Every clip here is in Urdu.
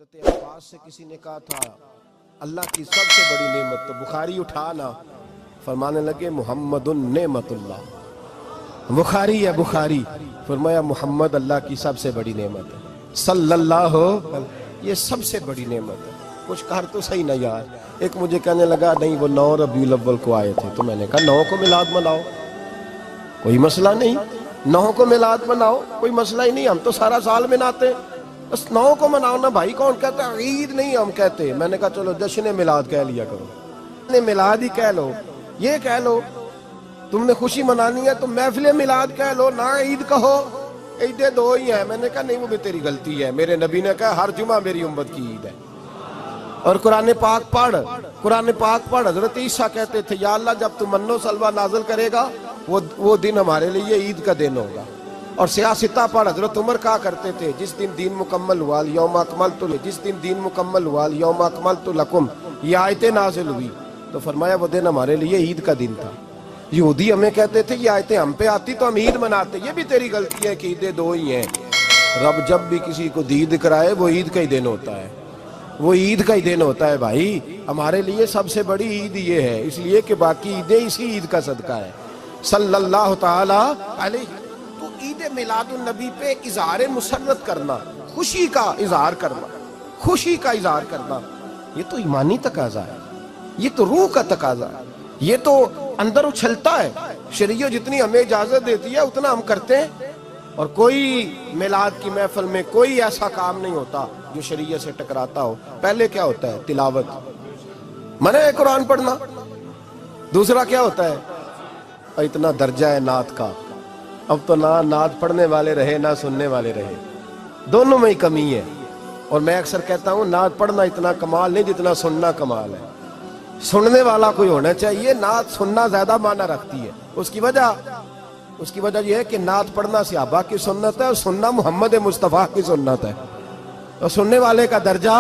حضرت عباس سے کسی نے کہا تھا اللہ کی سب سے بڑی نعمت تو بخاری اٹھانا، فرمانے لگے محمد نعمت اللہ، بخاری ہے بخاری، فرمایا محمد اللہ کی سب سے بڑی نعمت ہے صلی اللہ، یہ سب سے بڑی نعمت ہے۔ کچھ کہا تو صحیح نہ یار، ایک مجھے کہنے لگا نہیں وہ 9 ربیع الاول کو آئے تھے، تو میں نے کہا 9 کو میلاد مناؤ، کوئی مسئلہ نہیں، 9 کو میلاد مناؤ، کوئی مسئلہ ہی نہیں، ہم تو سارا سال مناتے ہیں، بس 9 کو مناؤ نا بھائی، کون کہتا ہے عید نہیں ہم کہتے۔ میں نے کہا چلو جشن میلاد کہہ لیا کرو، میلاد ہی کہہ لو، یہ کہہ لو تم نے خوشی منانی ہے تو محفل میلاد کہہ لو، نہ عید کہو، عیدیں 2 ہی ہیں۔ میں نے کہا نہیں وہ بھی تیری غلطی ہے، میرے نبی نے کہا ہر جمعہ میری امت کی عید ہے۔ اور قرآن پاک پڑھ، حضرت عیسیٰ کہتے تھے یا اللہ جب تو منو سلوہ نازل کرے گا وہ دن ہمارے لیے عید کا دن ہوگا۔ اور سیاستہ پڑھ، حضرت عمر کہا کرتے تھے جس دن دین مکمل ہوا یوم اکملت، جس دن دین مکمل ہوا یوم اکملت لکم، یہ آیتیں نازل ہوئی تو فرمایا وہ دن ہمارے لیے عید کا دن تھا۔ یہودی ہمیں کہتے تھے یہ آیتیں ہم پہ آتی تو ہم عید مناتے، یہ بھی تیری غلطی ہے کہ عیدیں 2 ہی ہیں۔ رب جب بھی کسی کو دید کرائے وہ عید کا ہی دن ہوتا ہے، وہ عید کا ہی دن ہوتا ہے بھائی۔ ہمارے لیے سب سے بڑی عید یہ ہے، اس لیے کہ باقی عیدیں اسی عید کا صدقہ ہے صلی اللہ تعالی علیہ۔ تو عید میلاد النبی پہ اظہار مسرت کرنا، خوشی کا اظہار کرنا، خوشی کا اظہار کرنا، یہ تو ایمانی تقاضا ہے، یہ تو روح کا تقاضا ہے، یہ تو اندر اچھلتا ہے۔ شریعت جتنی ہمیں اجازت دیتی ہے اتنا ہم کرتے ہیں، اور کوئی میلاد کی محفل میں کوئی ایسا کام نہیں ہوتا جو شریعت سے ٹکراتا ہو۔ پہلے کیا ہوتا ہے؟ تلاوت، منع ہے قرآن پڑھنا۔ دوسرا کیا ہوتا ہے؟ اتنا درجہ ہے نعت کا، اب تو نہ نعت پڑھنے والے رہے نہ سننے والے رہے، دونوں میں ہی کمی ہے۔ اور میں اکثر کہتا ہوں نعت پڑھنا اتنا کمال نہیں جتنا سننا کمال ہے۔ سننے والا کوئی ہونا چاہیے، نعت سننا زیادہ معنی رکھتی ہے۔ اس کی وجہ یہ ہے کہ نعت پڑھنا صحابہ کی سنت ہے اور سننا محمد مصطفیٰ کی سنت ہے، اور سننے والے کا درجہ،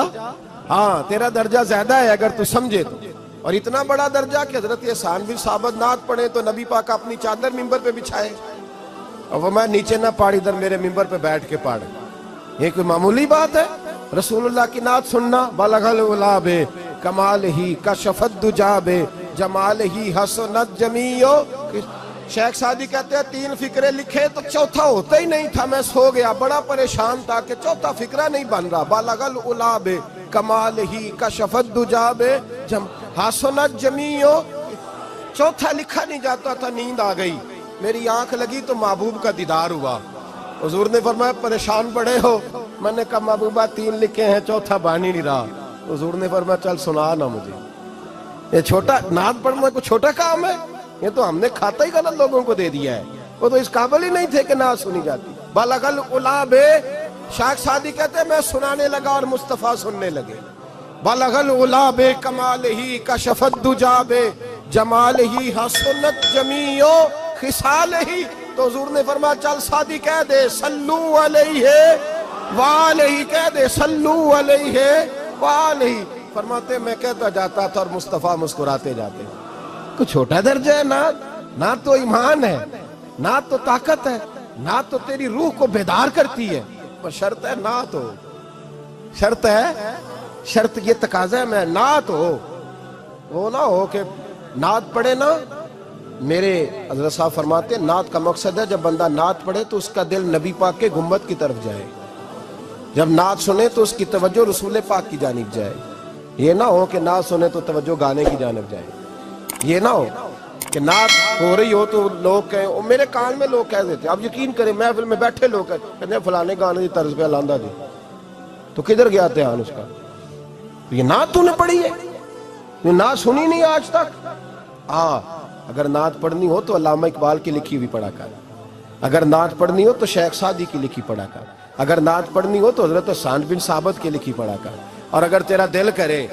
ہاں تیرا درجہ زیادہ ہے اگر تو سمجھے تو۔ اور اتنا بڑا درجہ کہ حضرت احسان بن ثابت نعت پڑھے تو نبی پاک اپنی چادر ممبر پہ بچھائے اور وہ میں نیچے نہ پاڑ، ادھر میرے ممبر پہ بیٹھ کے پاڑ، یہ کوئی معمولی بات ہے؟ رسول اللہ کی نعت سننا، بلغ العلا بے کمال ہی کشفت دجا بے جمال ہی حسنت جمیع۔ شیخ سعدی کہتے ہیں 3 فقرے لکھے تو چوتھا ہوتا ہی نہیں تھا، میں سو گیا، بڑا پریشان تھا کہ چوتھا فقرہ نہیں بن رہا۔ بلغ العلا بے کمال ہی کشفت دجا بے حسنت جمیع، چوتھا لکھا نہیں جاتا تھا، نیند آ گئی، میری آنکھ لگی تو محبوب کا دیدار ہوا۔ حضور نے فرمایا پریشان پڑے ہو؟ میں نے کہا محبوبہ 3 لکھے ہیں چوتھا بن ہی نہیں رہا۔ حضور نے فرمایا چل سنا نا مجھے، یہ چھوٹا نعت پڑھنا کوئی چھوٹا کام ہے؟ یہ تو ہم نے کھاتا ہی غلط لوگوں کو دے دیا ہے، وہ تو اس قابل ہی نہیں تھے کہ نعت سنی جاتی۔ بلغ العلا بے، شیخ سعدی کہتے ہیں میں سنانے لگا اور مصطفیٰ سننے لگے۔ بلغ العلا بے کمال ہی کشفت دجا بے جمال ہی حسنت جمیع خصال ہی۔ تو حضور نے فرمایا چل سعدی کہہ دے صلو علیہ وآلہ، کہہ دے صلو علیہ وآلہ۔ فرماتے میں کہتا جاتا تھا اور مصطفیٰ مسکراتے جاتے۔ کوئی چھوٹا درجہ ہے نعت تو ایمان ہے، نعت تو طاقت ہے، نعت تو تیری روح کو بیدار کرتی ہے، پر شرط ہے نعت ہو، شرط ہے، شرط یہ تقاضا ہے میں نعت ہو، وہ نہ ہو کہ نعت پڑھے نا۔ میرے حضرت صاحب فرماتے ہیں نعت کا مقصد ہے جب بندہ نعت پڑھے تو اس کا دل نبی پاک کے گنبد کی طرف جائے، جب نعت سنے تو اس کی توجہ رسول پاک کی جانب جائے۔ یہ نہ ہو کہ نعت سنے تو توجہ گانے کی جانب جائے، یہ نہ ہو کہ نعت ہو رہی ہو تو لوگ کہیں، میرے کان میں لوگ کہہ دیتے، اب یقین کریں محفل میں بیٹھے لوگ کہتے ہیں فلانے گانے کی طرز پہ لاندہ جی، تو کدھر گیا دھیان اس کا؟ یہ نعت تو نے پڑھی ہے، یہ نعت سنی نہیں آج تک۔ اگر نعت پڑھنی ہو تو علامہ اقبال کی لکھی ہوئی پڑھا کر، اگر نعت پڑھنی ہو تو شیخ سعدی کی لکھی پڑھا کر، اگر نعت پڑھنی ہو تو حضرت احسان بن ثابت کی لکھی پڑھا کر۔ اور اگر تیرا دل کرے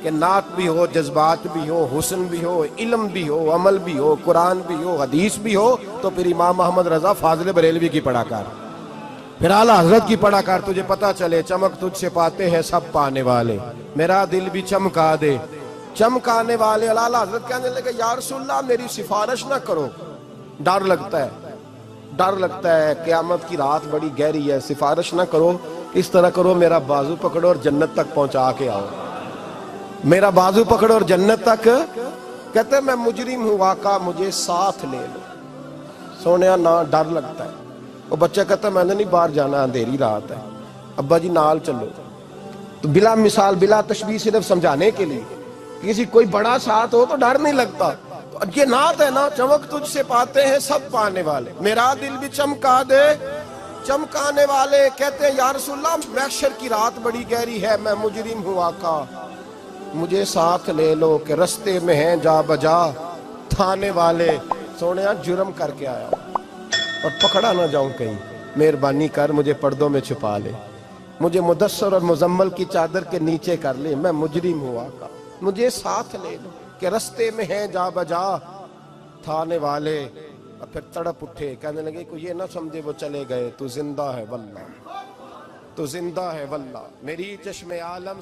کہ نعت بھی ہو، جذبات بھی ہو، حسن بھی ہو، علم بھی ہو، عمل بھی ہو، قرآن بھی ہو، حدیث بھی ہو، تو پھر امام محمد رضا فاضل بریلوی کی پڑھا کر، پھر اعلیٰ حضرت کی پڑھا کر، تجھے پتا چلے چمک تجھ سے پاتے ہیں سب پانے والے، میرا دل بھی چمکا دے چمکانے والے۔ اعلیٰ حضرت کہنے لگے یا رسول اللہ میری سفارش نہ کرو، ڈر لگتا ہے قیامت کی رات بڑی گہری ہے، سفارش نہ کرو اس طرح کرو میرا بازو پکڑو اور جنت تک پہنچا کے آؤ، میرا بازو پکڑو اور جنت تک. کہتے ہیں میں مجرم ہوں آقا مجھے ساتھ لے لو. سونے نہ ڈر لگتا ہے. وہ بچہ کہتا ہے میں نے نہیں باہر جانا اندھیری رات ہے. ابا جی نال چلو. تو بلا مثال بلا تشبیہ صرف سمجھانے کے لیے، کسی کوئی بڑا ساتھ ہو تو ڈر نہیں لگتا. تو یہ نعت ہے نا، چمک تجھ سے پاتے ہیں سب پانے والے، میرا دل بھی چمکا دے چمکانے والے. کہتے ہیں یا رسول اللہ محشر کی رات بڑی گہری ہے، میں مجرم ہوں آقا مجھے ساتھ لے لو کہ رستے میں ہیں جا بجا تھانے والے. سونے جرم کر کے آیا اور پکڑا نہ جاؤں کہیں، مہربانی کر مجھے پردوں میں چھپا لے، مجھے مدثر اور مزمل کی چادر کے نیچے کر لے، میں مجرم ہوں آقا مجھے ساتھ لے لو کہ رستے میں ہیں جا بجا تھانے والے. اور پھر تڑپ اٹھے، کہنے لگے کوئی یہ نہ سمجھے وہ چلے گئے، تو زندہ ہے واللہ تو زندہ ہے واللہ. میری چشم عالم